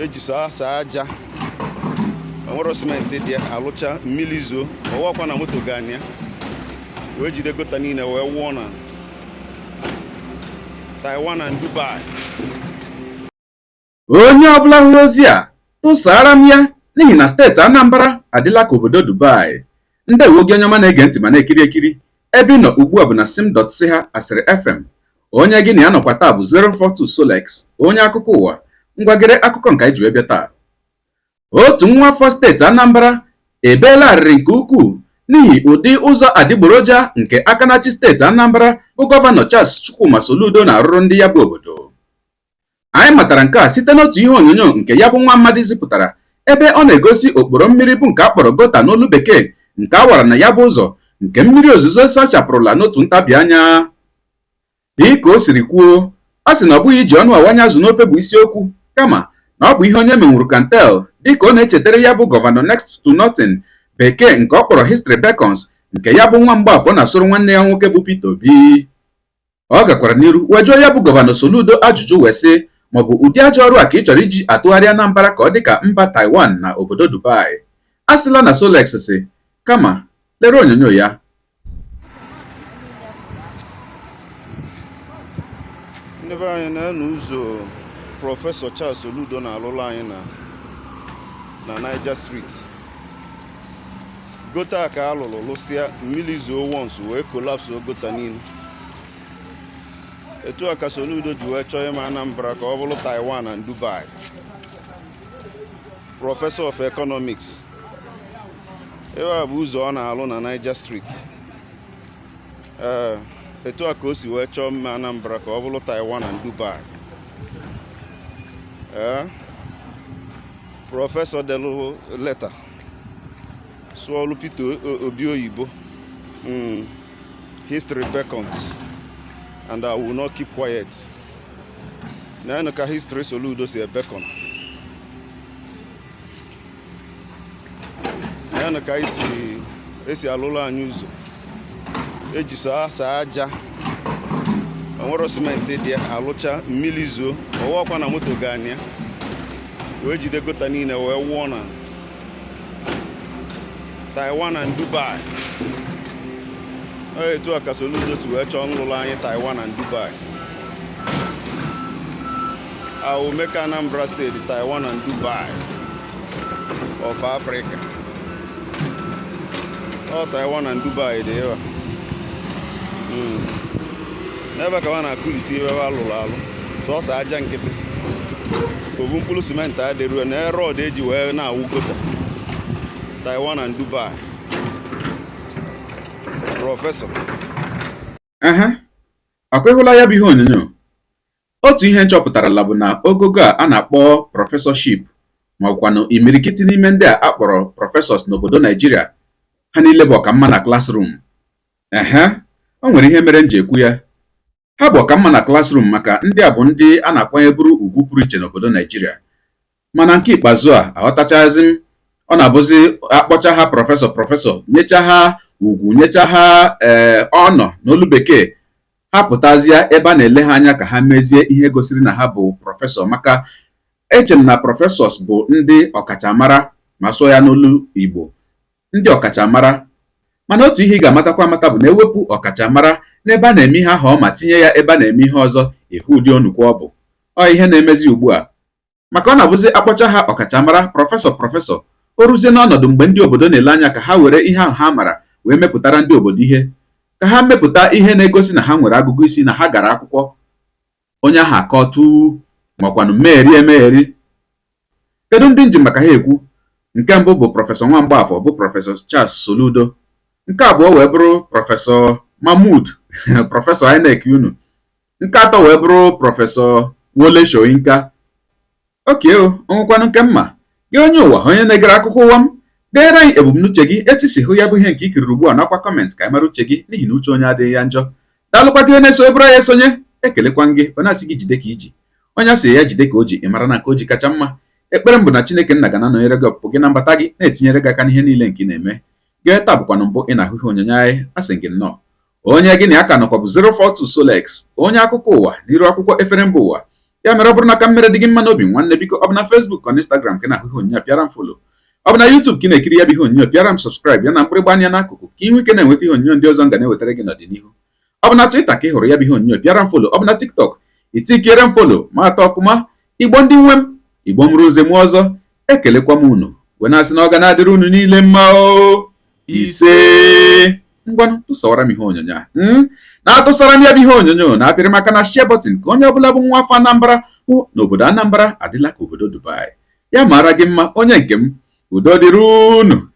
eji saa aja onwere simenti dị alụcha mmiri zoo ọwakwa na moto ga anya wee jide gota niile wee wụọ na Taiwan and Dubai. Onye ọbụla hụrụ ozi a tụsara m ya n'ihi na steeti Anambra adịla ka obodo Dubai. Ndewo gị onye ọma na-ege ntị ma na-ekiri ekiri ebe ị nọ ugbu a bụ na sim.ha asịrị FM. Onye gị na ya nọkwa taa bụ 042 Solex, onye akụkọ ụwa. Ngwagere akụkọ nke anyị ji wee bịa taa. Otu nwa afọ steeti Anambra ebeela arịrị nke ukwuu n'ihi ụdị ụzọ adịgboroja nke aka na-achị steeti Anambra bụ gọvanọ Soludo na-arụrụ ndị ya bụ obodo. Anyị matara nke a site n'otu ihe onyonyo nke ya bụ nwa mmadụ zipụtara ebe ọ na-egosi okporo mmiri bụ nke akpọrọ gota n'olu bekee nke a wara na ya bụ ụzọ nke mmiri ozuzo sachapụrụla n'otu ntabi anya. Dịka o siri kwuo, ọ sị na ọ bụghị iji ọnụ awanye azụ n'ofe bụ isiokwu, kama na ọ bụ ihe onye menwuru kantel dịka ọ na-echetara ya bụ gọvanọ next to nothing bekee nke ọ kpọrọ history beckons nke ya bụ nwa mgbafọ na-asụrụ nwanne ya nwoke bụ Peter Obi. Ọ gakwara n'iru wee jụọ ya bụ gọvanọ Soludo ajụjụ wee sị maọbụ ụdị ajọ ọrụ a ka ị chọrọ iji atụgharịa Anambra ka ọ dị ka mba Taiwan na obodo Dubai. A sịla na Solex sị kama lere onyonyo ya. Ndị be anyị na-enu ụzọ prọfesọ Charles Soludo na-alụrụ anyị na Niger Street. Gota ka alụrụ lụsịa mmiri zoo once wee kolapsụ gota niile. Etu a ka Soludo ji wee chọọ ịma Anambra ka ọ bụrụ Taiwan and Dubai. Professor of Economics. Ebe a bụ ụzọ ọ na-alụ na Niger Street. Etu a ka o si wee chọọ mma Anambra ka ọ bụrụ Taiwan and Dubai. Professor delu leta sụọlụ Peter Obi oyibo. History beckons and I will not keep quiet. Na ka history Soludo si beckon. Na ka esi alụlụ anyị ụzọ eji saa aja onwere simenti dị alụcha mmiri zoo ọwakwa na moto ga anya wee jide gota niile wee wụọ na Taiwan and Dubai. Etu a ka Soludo si wee chọọ nlụlụ anyị Taiwan and Dubai. I will make Anambra State Taiwan and Dubai of Africa. Taiwan and Dubai dị ebe. N'ebe ka ọ na-akụrisi ebe alụrụ alụ sọsọ aja nkịtị. Ovu mkpụrụ simenti adịruo na rọd eji wee na-awụ gota Taiwan and Dubai. Prọfesọ. Ọkwa ịhụla ya bụ ihe onyonyo. Otu ihe nchọpụtarala bụ na ogogo a na-akpọ prọfesọship ma ọkwanụ imirikiti n'ime ndị a akpọrọ prọfesọs n'obodo Naijiria ha niile bụ ọkamma na klasrum. O nwere ihe mere m ji ekwu ya. Ha bụ ọkamma na klasrum maka ndị a bụ ndị a na-akwanyeburu ugwu pụrụ iche n'obodo Naijiria. Mana nke ikpeazụ a aghọtachazi m, ọ na-abụzi akpọcha ha prọfesọ nyecha ha ugwu nyecha ha ọnọ n'olu bekee ha pụtazie ebe a na-ele ha anya ka ha mezie ihe gosiri na ha bụ prọfesọ, maka eche m na prọfesọs bụ ndị ọkachamara ma sụọ ya n'olu Igbo, ndị ọkachamara. Mana otu ihe ị ga-amatakwa amata bụ na ewepụ ọkachamara n'ebe a na-eme ihe ahụ ma tinye ya ebe a na-eme ihe ọzọ, ịhụ ụdị onukwu ọ bụ. Ọ ihe na-emezi ugbu a, maka ọ na-abụzi akpọcha ha ọkachamara prọfesọ o ruzie n'ọnọdụ mgbe ndị obodo na-ele anya ka ha were ihe ahụ ha mara wee mepụtara ndị obodo ihe, ka ha mepụta ihe na-egosi na ha nwere agụgụ isi na ha gara akwụkwọ, onye ahụ akọtu makwanụ megheri. Kedu ndị nji maka ha ekwu? Nke mbụ bụ prọfesọ nwa mgbafọ bụ prọfesọ Charles Soludo. Nke abụọ wee bụrụ prọfesọ Mahmood prọfesọ INEC unu. Nke atọ wee bụrụ prọfesọ Wole Soyinka. Onwekwanụ nke mma gị onye ụwa onye na-egere akụkọ ụwa m, deere anyị ebumnuche gị etu isi hụ ya bụ ihe nke ikiriri ugbu a n'akwa kọmentị ka anyị mara uche gị, n'ihi na uche onye adịghị ya njọ. Daalụkwa gị na-eso ebụrụ ya esonye, ekelekwa gị onye asị gị jide ka iji, onye asị ya jide ka o ji, ị mara na nke o ji kacha mma. Ekpere m bụ na Chineke nna ga na-anọnyere gị ọpụpụ gị na mbata gị, na-etinyere gị aka n'ihe niile nke ị na-eme. Gee taa bụkwanụ mbụ ị na-ahụ ihe onyonyo anyị, asị gị nnọọ. Onye gị na aka nọkwa bụ 042 Solex, onye akụkọ ụwa n'iru akwụkwọ efere mba ụwa. ya mere ọ bụrụ na ka mmere dị gị mma n'obi nwanne biko ọ bụ na Facebook ọ na Instagram ka na-ahụ ihe onyonyo pịara m follow, ọ bụ na YouTube ka ị na-ekiri ya bụ ihe onyonyo pịara m subscribe ya na mgbịrịgba anya n'akụkụ ka inwe ike na-enweta ihe onyonyo ndị ọzọ m ga na-ewetara gị n'ọdịnihu. Ọ bụ na Twitter ka ị hụrụ ya bụ ihe onyonyo pịara m follow, ọ bụ na TikTok itikiere m follow ma atọ ọkụma. Igbo ndị nwe m, Igbo mụrụ uze m ọzọ, ekelekwa m unu wee na-asị na ọ ga na-adịrị unu niile mma o ise. Ngwanụ tụsawara m ihe onyonyo a na-atụsara m ya bụ ihe onyonyo na-apịrị maka na share button ka onye ọbụla bụ nwa afọ Anambra hụ na obodo Anambra adịla ka obodo Dubai. Ya mara gị mma onye nke m, udo dịrị unu.